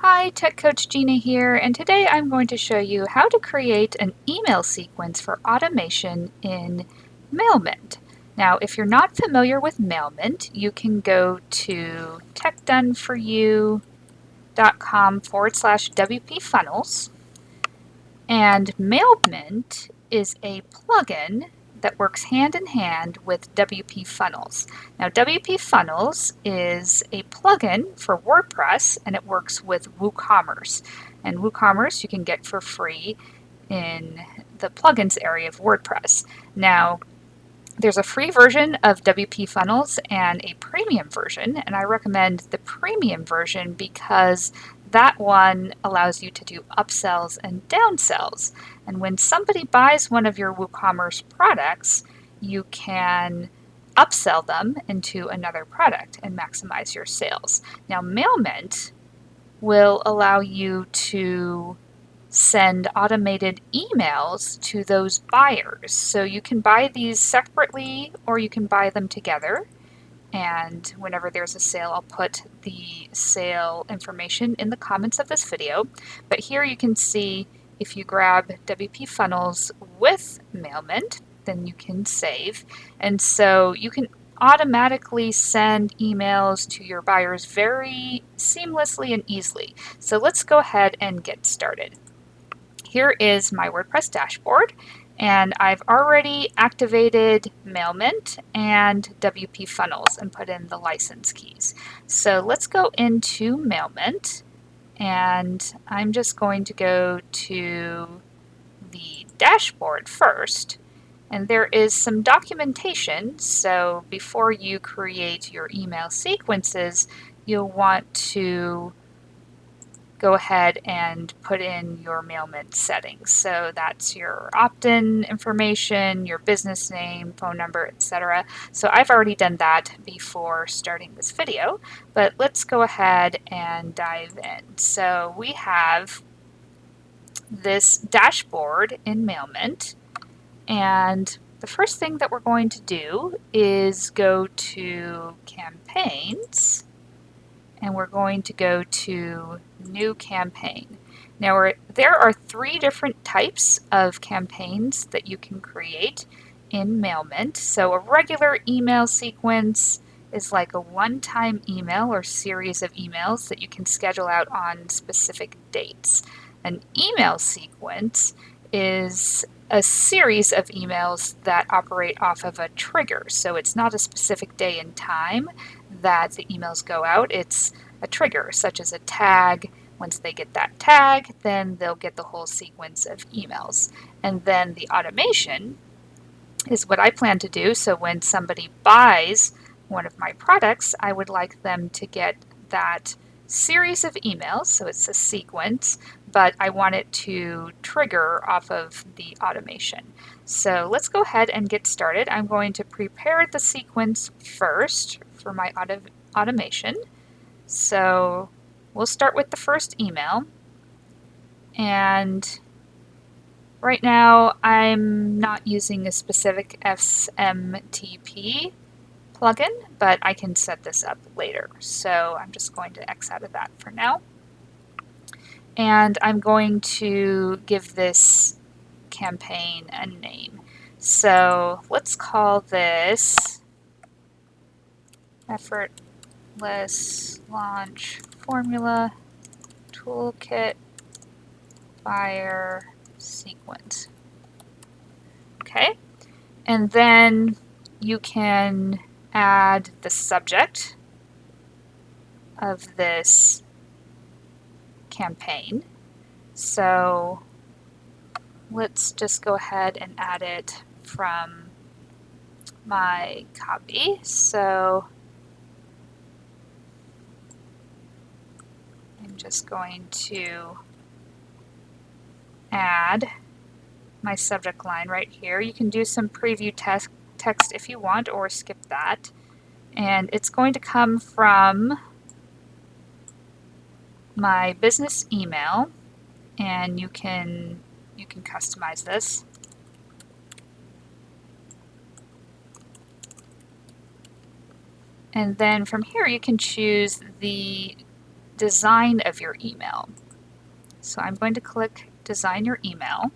Hi, Tech Coach Gina here, and today I'm going to show you how to create an email sequence for automation in Mailman. Now, if you're not familiar with Mailman, you can go to techdoneforyou.com/WP funnels, and Mailman is a plugin that works hand in hand with WP Funnels. Now, WP Funnels is a plugin for WordPress and it works with WooCommerce. And WooCommerce you can get for free in the plugins area of WordPress. Now, there's a free version of WP Funnels and a premium version, and I recommend the premium version because that one allows you to do upsells and downsells. And when somebody buys one of your WooCommerce products, you can upsell them into another product and maximize your sales. Now, Mailment will allow you to send automated emails to those buyers. So you can buy these separately or you can buy them together. And whenever there's a sale, I'll put the sale information in the comments of this video. But here you can see if you grab WP Funnels with Mailman, then you can save. And so you can automatically send emails to your buyers very seamlessly and easily. So let's go ahead and get started. Here is my WordPress dashboard, and I've already activated Mailman and WP Funnels and put in the license keys. So let's go into Mailman, and I'm just going to go to the dashboard first. And there is some documentation, so before you create your email sequences, you'll want to go ahead and put in your Mailman settings. So that's your opt-in information, your business name, phone number, etc. So I've already done that before starting this video, but let's go ahead and dive in. So we have this dashboard in Mailman, and the first thing that we're going to do is go to campaigns, and we're going to go to new campaign. Now there are three different types of campaigns that you can create in Mailman. So a regular email sequence is like a one-time email or series of emails that you can schedule out on specific dates. An email sequence is a series of emails that operate off of a trigger. So it's not a specific day and time that the emails go out. It's a trigger, such as a tag. Once they get that tag, then they'll get the whole sequence of emails. And then the automation is what I plan to do. So when somebody buys one of my products, I would like them to get that series of emails. So it's a sequence, but I want it to trigger off of the automation. So let's go ahead and get started. I'm going to prepare the sequence first for my automation. So we'll start with the first email. And right now I'm not using a specific SMTP plugin, but I can set this up later. So I'm just going to X out of that for now. And I'm going to give this campaign a name. So let's call this Effortless Launch Formula Toolkit Buyer Sequence. Okay, and then you can add the subject of this campaign. So let's just go ahead and add it from my copy. So I'm just going to add my subject line right here. You can do some preview text if you want, or skip that. And it's going to come from my business email, and you can customize this. And then from here you can choose the design of your email. So I'm going to click Design Your Email.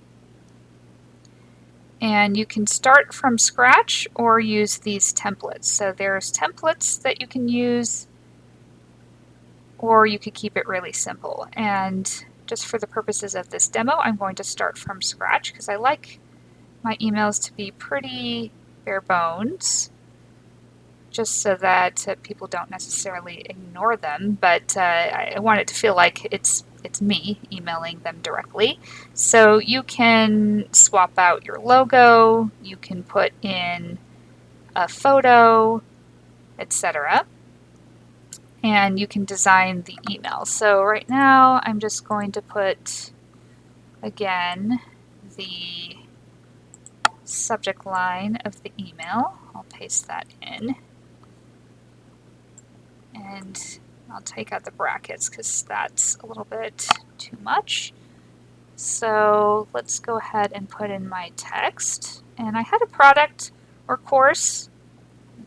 And you can start from scratch or use these templates. So there's templates that you can use, or you could keep it really simple. And just for the purposes of this demo, I'm going to start from scratch because I like my emails to be pretty bare bones, just so that people don't necessarily ignore them, but I want it to feel like it's me emailing them directly. So you can swap out your logo, you can put in a photo, etc. And you can design the email. So right now I'm just going to put, again, the subject line of the email. I'll paste that in. And I'll take out the brackets because that's a little bit too much. So let's go ahead and put in my text. And I had a product or course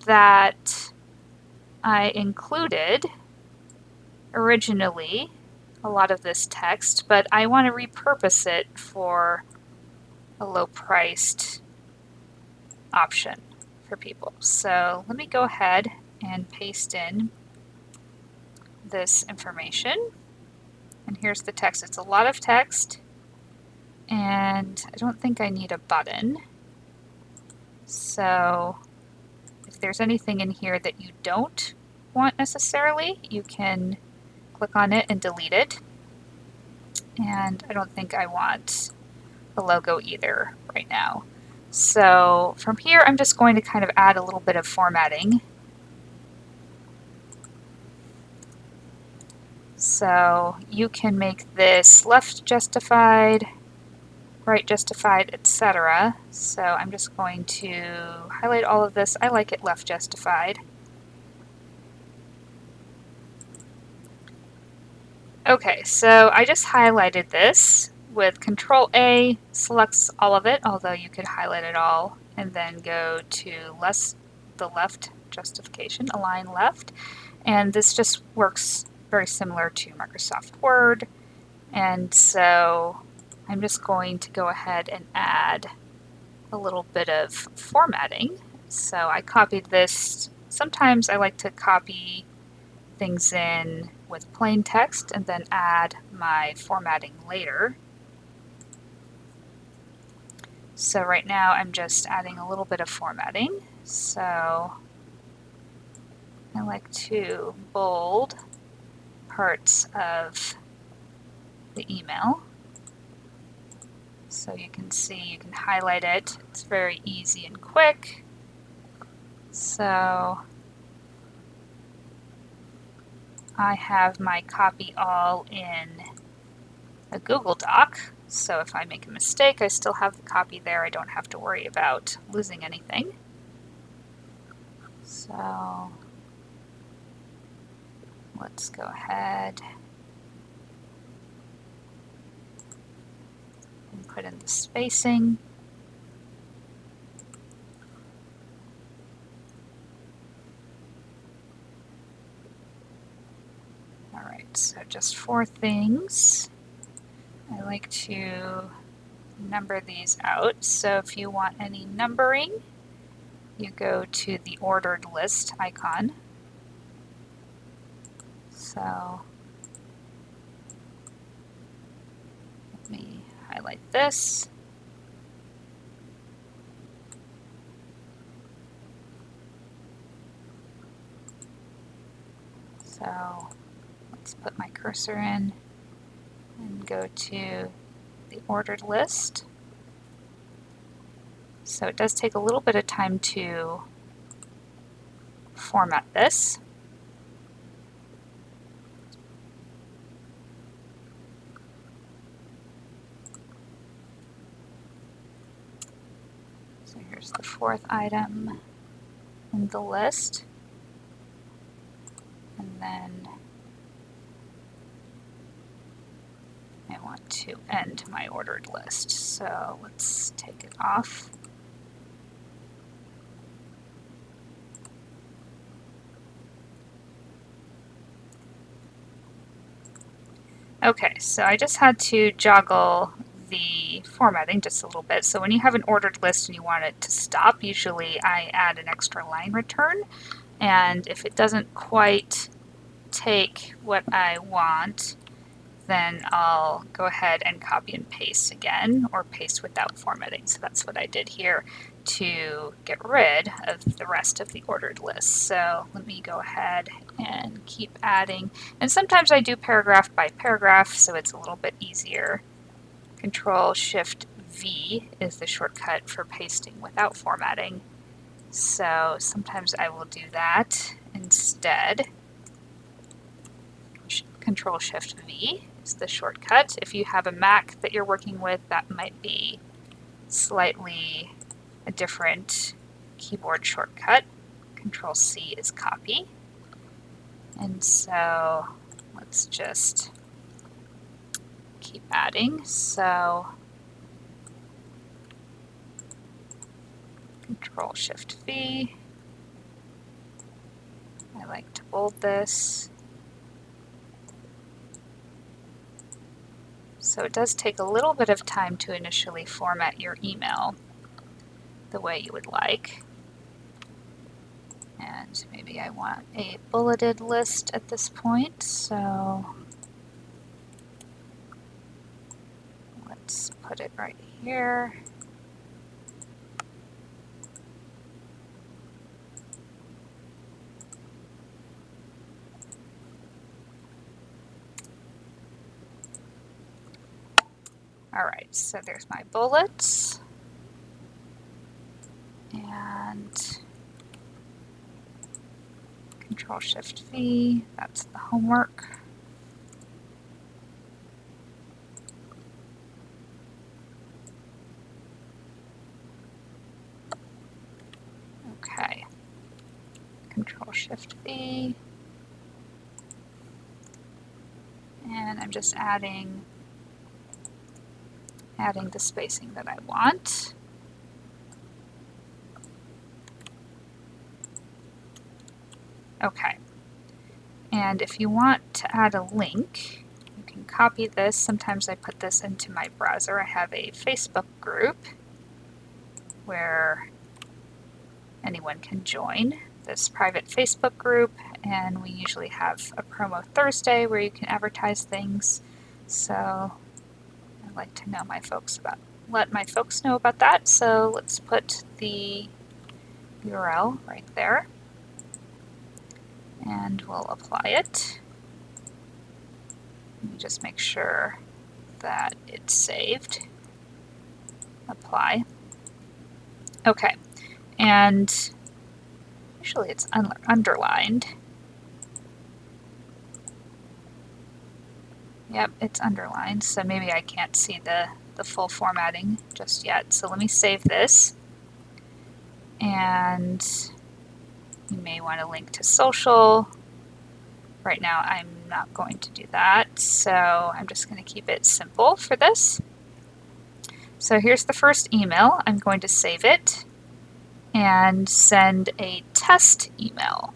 that I included originally, a lot of this text, but I want to repurpose it for a low-priced option for people. So let me go ahead and paste in this information. And here's the text. It's a lot of text, and I don't think I need a button. So if there's anything in here that you don't want necessarily, you can click on it and delete it. And I don't think I want the logo either right now. So from here, I'm just going to kind of add a little bit of formatting. So you can make this left justified, right justified, etc. So I'm just going to highlight all of this. I like it left justified. Okay, so I just highlighted this with Control A, selects all of it, although you could highlight it all, and then go to the left justification, align left. And this just works very similar to Microsoft Word. And so I'm just going to go ahead and add a little bit of formatting. So I copied this. Sometimes I like to copy things in with plain text and then add my formatting later. So right now I'm just adding a little bit of formatting. So I like to bold parts of the email. So you can see, you can highlight it. It's very easy and quick. So I have my copy all in a Google Doc. So if I make a mistake, I still have the copy there. I don't have to worry about losing anything. So let's go ahead and put in the spacing. All right, so just 4 things. I like to number these out. So if you want any numbering, you go to the ordered list icon. So let me highlight this. So let's put my cursor in and go to the ordered list. So it does take a little bit of time to format this. So here's the 4th item in the list. And then I want to end my ordered list. So let's take it off. Okay, so I just had to joggle the formatting just a little bit. So when you have an ordered list and you want it to stop, usually I add an extra line return. And if it doesn't quite take what I want, then I'll go ahead and copy and paste again, or paste without formatting. So that's what I did here to get rid of the rest of the ordered list. So let me go ahead and keep adding. And sometimes I do paragraph by paragraph, so it's a little bit easier. Control Shift V is the shortcut for pasting without formatting. So sometimes I will do that instead. Control Shift V is the shortcut. If you have a Mac that you're working with, that might be slightly a different keyboard shortcut. Control C is copy. And so let's just keep adding. So Control Shift V. I like to bold this. So it does take a little bit of time to initially format your email the way you would like. And maybe I want a bulleted list at this point, so let's put it right here. Alright, so there's my bullets. And Control Shift V, that's the homework. Okay, Control Shift V. And I'm just adding the spacing that I want. Okay, and if you want to add a link, you can copy this. Sometimes I put this into my browser. I have a Facebook group where anyone can join this private Facebook group, and we usually have a promo Thursday where you can advertise things. So I'd like to know let my folks know about that. So let's put the URL right there, and we'll apply it. Let me just make sure that it's saved. Apply. Okay, and usually it's underlined. Yep, it's underlined, so maybe I can't see the full formatting just yet. So let me save this. And you may want to link to social. Right now I'm not going to do that, so I'm just going to keep it simple for this. So here's the first email. I'm going to save it and send a test email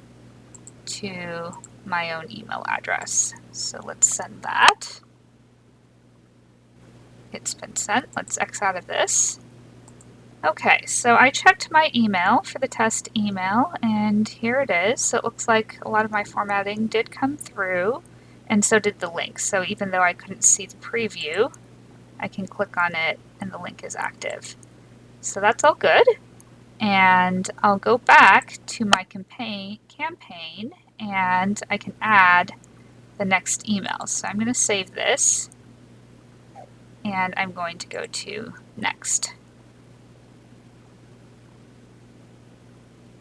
to my own email address. So let's send that. It's been sent. Let's X out of this. Okay, so I checked my email for the test email, and here it is. So it looks like a lot of my formatting did come through, and so did the link. So even though I couldn't see the preview, I can click on it and the link is active. So that's all good. And I'll go back to my campaign and I can add the next email. So I'm going to save this and I'm going to go to next.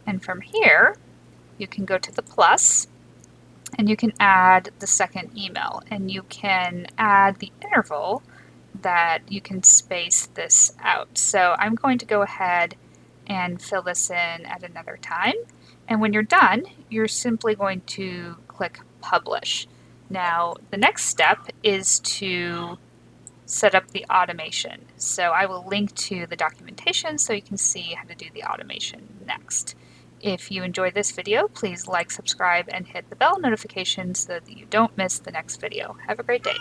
And from here, you can go to the plus and you can add the second email, and you can add the interval that you can space this out. So I'm going to go ahead and fill this in at another time. And when you're done, you're simply going to click publish. Now, the next step is to set up the automation. So I will link to the documentation so you can see how to do the automation next. If you enjoyed this video, please like, subscribe, and hit the bell notification so that you don't miss the next video. Have a great day.